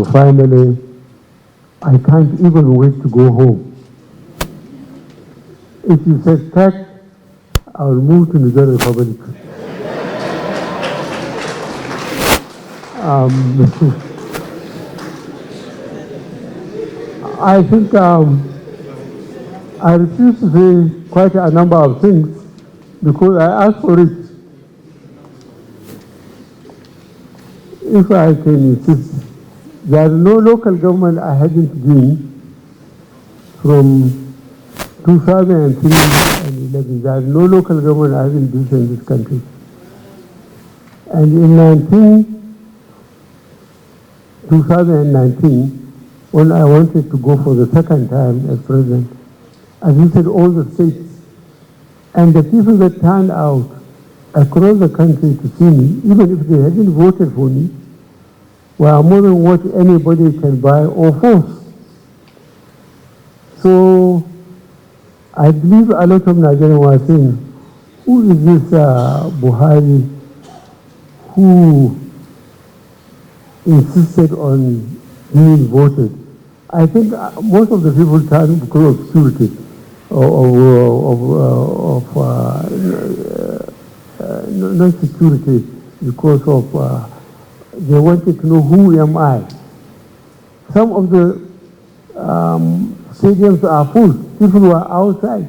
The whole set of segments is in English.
Finally, I can't even wait to go home. If you say tax, I will move to Niger Republic. I think I refuse to say quite a number of things because I asked for it. If I can insist, there is no local government I hadn't been from 2003 and 11. There is no local government I haven't been in this country. And in 2019, when I wanted to go for the second time as president, I visited all the states. And the people that turned out across the country to see me, even if they hadn't voted for me, were more than what anybody can buy or force. So I believe a lot of Nigerians were saying, who is this Buhari who insisted on being voted? I think most of the people turned because of security, not security, because of they wanted to know who am I. Some of the stadiums are full. People were outside.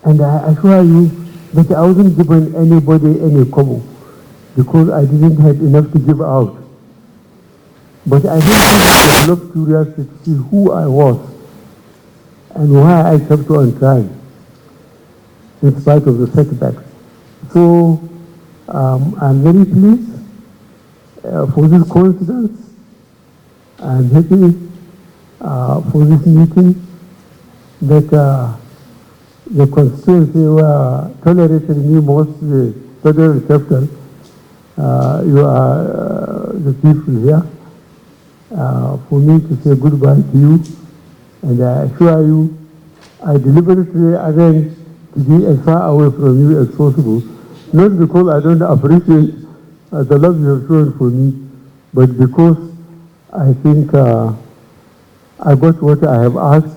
And I assure you that I wasn't giving anybody any kobo because I didn't have enough to give out. But I think people developed curiosity to see who I was and why I kept on trying in spite of the setbacks. So I'm very pleased for this coincidence. I'm happy for this meeting that the constituency were tolerated me most, the federal chapter. You are the people here. For me to say goodbye to you, and I assure you, I deliberately arranged to be as far away from you as possible, not because I don't appreciate the love you have shown for me, but because I think I got what I have asked,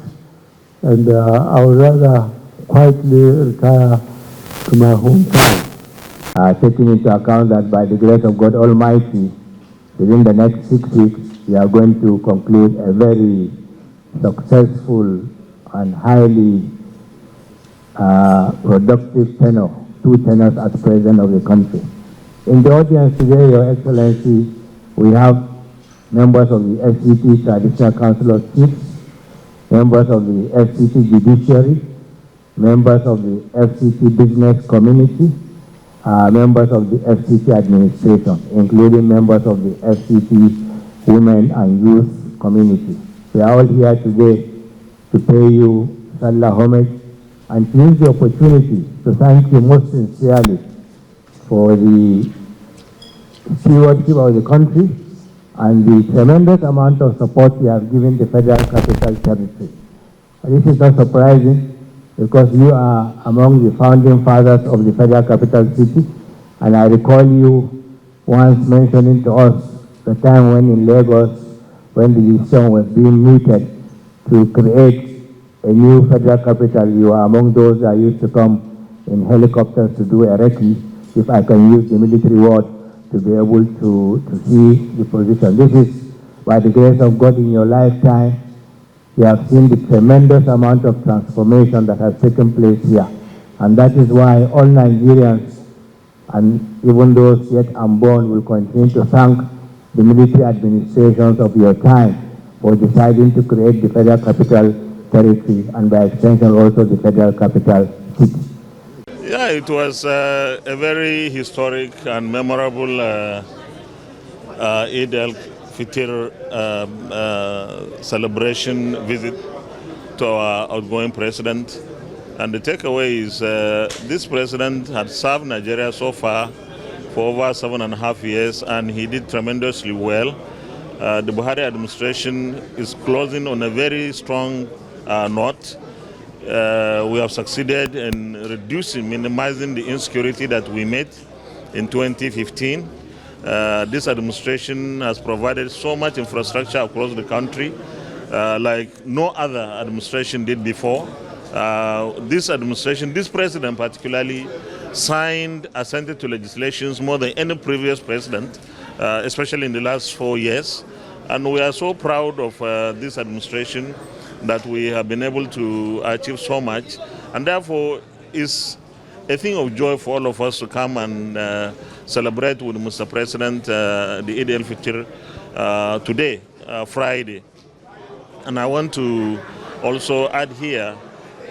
and I would rather quietly retire to my hometown. Taking into account that by the grace of God Almighty, within the next 6 weeks, we are going to conclude a very successful and highly productive tenure, 2 tenures as President of the country. In the audience today, Your Excellency, we have members of the FCT Traditional Council of Chiefs, members of the FCT Judiciary, members of the FCT Business Community, members of the FCT Administration, including members of the FCT Women and Youth Community. We are all here today to pay you Salah homage and to use the opportunity to thank you most sincerely for the stewardship of the country and the tremendous amount of support you have given the Federal Capital Territory. This is not surprising because you are among the founding fathers of the Federal Capital City, and I recall you once mentioning to us the time when in Lagos, when the decision was being mooted to create a new federal capital, you were among those that used to come in helicopters to do a recce, if I can use the military word, to be able to see the position. This is by the grace of God in your lifetime. You have seen the tremendous amount of transformation that has taken place here. And that is why all Nigerians, and even those yet unborn, will continue to thank the military administrations of your time for deciding to create the Federal Capital Territory and by extension also the Federal Capital City. Yeah, it was a very historic and memorable EID-EL-FITRI celebration visit to our outgoing president. And the takeaway is this president had served Nigeria so far for over 7.5 years, and he did tremendously well. The Buhari administration is closing on a very strong note. We have succeeded in minimizing the insecurity that we met in 2015. This administration has provided so much infrastructure across the country like no other administration did before. This administration, this president particularly, signed, assented to legislations more than any previous president, especially in the last 4 years. And we are so proud of this administration that we have been able to achieve so much. And therefore, it's a thing of joy for all of us to come and celebrate with Mr. President the EID-EL-FITRI today, Friday. And I want to also add here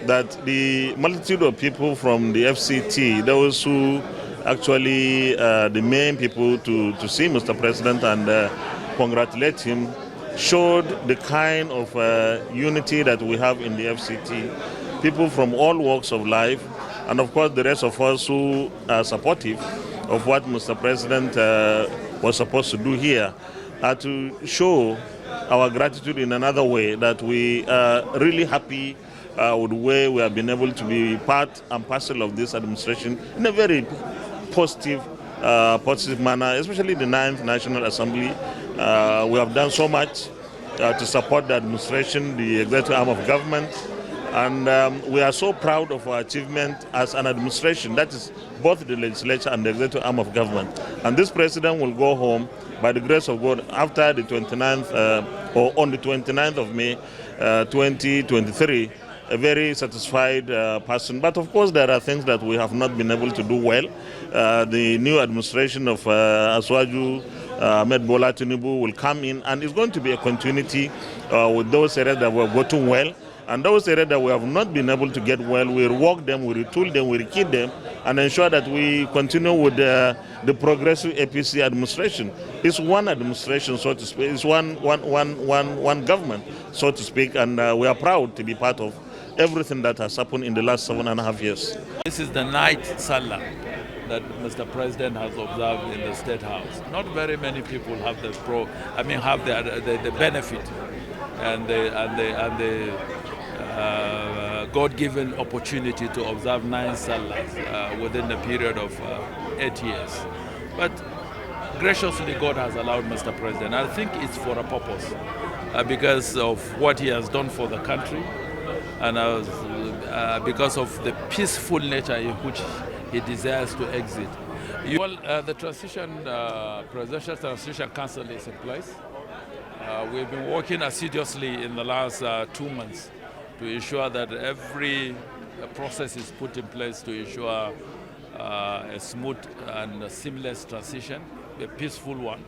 that the multitude of people from the FCT, those who actually the main people to see Mr. President and congratulate him, showed the kind of unity that we have in the FCT. People from all walks of life, and of course the rest of us who are supportive of what Mr. President was supposed to do here, are to show our gratitude in another way, that we are really happy with the way we have been able to be part and parcel of this administration in a very positive manner, especially the 9th National Assembly. We have done so much to support the administration, the executive arm of government, and we are so proud of our achievement as an administration, that is both the legislature and the executive arm of government. And this president will go home, by the grace of God, after the 29th, or on the 29th of May 2023, a very satisfied person. But of course, there are things that we have not been able to do well. The new administration of Aswaju, Ahmed Bola, Tinubu will come in, and it's going to be a continuity with those areas that were gotten well. And those areas that we have not been able to get well, we rework them, we retool them, we rekit them, and ensure that we continue with the progressive APC administration. It's one administration, so to speak. It's one government, so to speak, and we are proud to be part of everything that has happened in the last 7.5 years. This is the ninth Salah that Mr. President has observed in the State House. Not very many people have the benefit and the God-given opportunity to observe 9 Salahs within a period of 8 years. But graciously, God has allowed Mr. President. I think it's for a purpose because of what he has done for the country, and because of the peaceful nature in which he desires to exit. The Presidential Transition Council is in place. We've been working assiduously in the last 2 months to ensure that every process is put in place to ensure a smooth and a seamless transition, a peaceful one,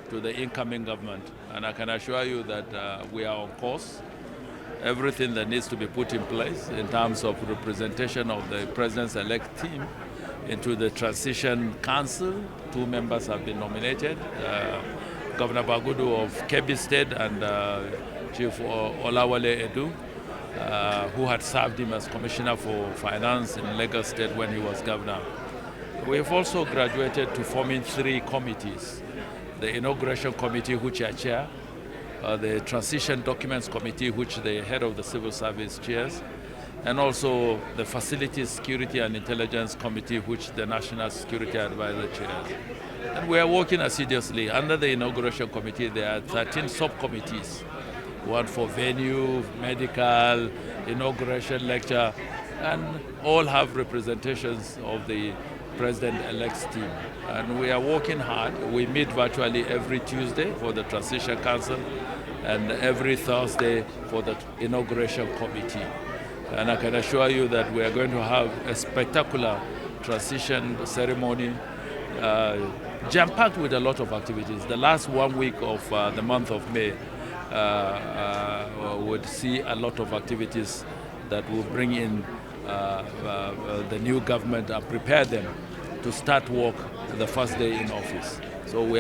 to the incoming government. And I can assure you that we are on course. Everything that needs to be put in place in terms of representation of the President's-elect team into the Transition Council. 2 members have been nominated. Governor Bagudu of Kebbi State and Chief Olawale Edu, who had served him as Commissioner for Finance in Lagos State when he was governor. We've also graduated to forming 3 committees. The Inauguration Committee, which I chair, the Transition Documents Committee, which the head of the Civil Service chairs, and also the Facilities, Security and Intelligence Committee, which the National Security Advisor chairs. And we are working assiduously. Under the Inauguration Committee, there are 13 subcommittees, one for venue, medical, inauguration lecture, and all have representations of the President-elect's team. And we are working hard. We meet virtually every Tuesday for the Transition Council and every Thursday for the Inauguration Committee. And I can assure you that we are going to have a spectacular transition ceremony, jam-packed with a lot of activities. The last 1 week of the month of May would see a lot of activities that will bring in the new government and prepare them to start work the first day in office. So we are